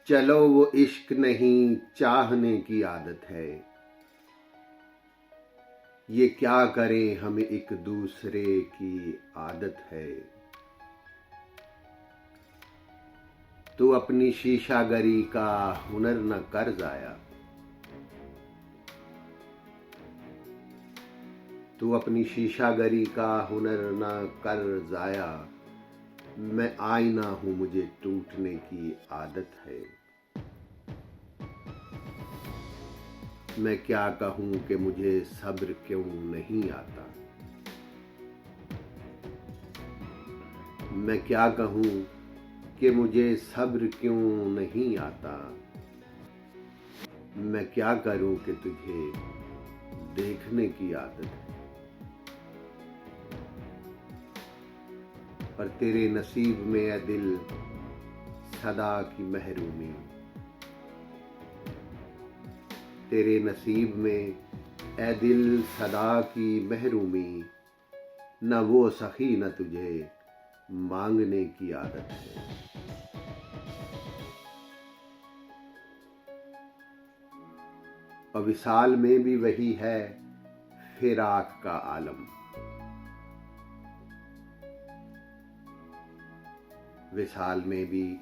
चलो वो इश्क नहीं चाहने की आदत है। ये क्या करें हमें एक दूसरे की आदत है। तू अपनी शीशागरी का हुनर न कर जाया। तू अपनी शीशागरी का हुनर न कर जाया। मैं आईना हूं मुझे टूटने की आदत है। मैं क्या कहूं कि मुझे सब्र क्यों नहीं आता। मैं क्या कहूं कि मुझे सब्र क्यों नहीं आता। मैं क्या करूं कि तुझे देखने की आदत है। पर तेरे नसीब में है दिल सदा की महरूमी। तेरे नसीब में ए दिल सदा की महरूमी। न वो सखी न तुझे मांगने की आदत है। और विसाल में भी वही है फिराक का आलम। विसाल में भी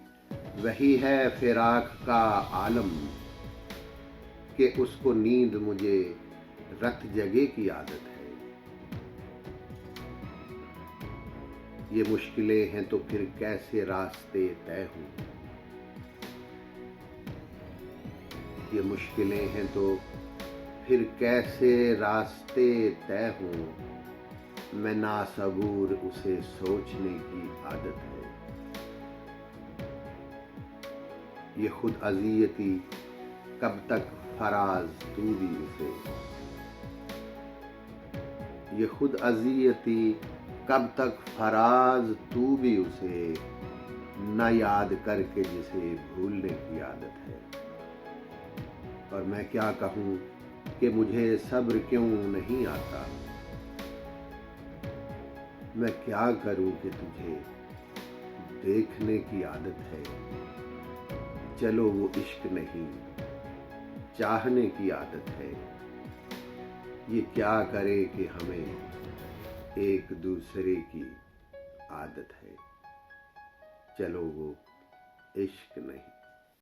वही है फिराक का आलम कि उसको नींद मुझे रत जगे की आदत है। ये मुश्किलें हैं तो फिर कैसे रास्ते तय हों। ये मुश्किलें हैं तो फिर कैसे रास्ते तय हों। मैं नासबूर उसे सोचने की आदत है। ये खुद अज़ियती कब तक फराज तू भी उसे। ये खुद अज़ियती कब तक फराज तू भी उसे। न याद करके जिसे भूलने की आदत है। और मैं क्या कहूं कि मुझे सब्र क्यों नहीं आता। मैं क्या करूं कि तुझे देखने की आदत है। चलो वो इश्क नहीं चाहने की आदत है। ये क्या करे कि हमें एक दूसरे की आदत है। चलो वो इश्क नहीं।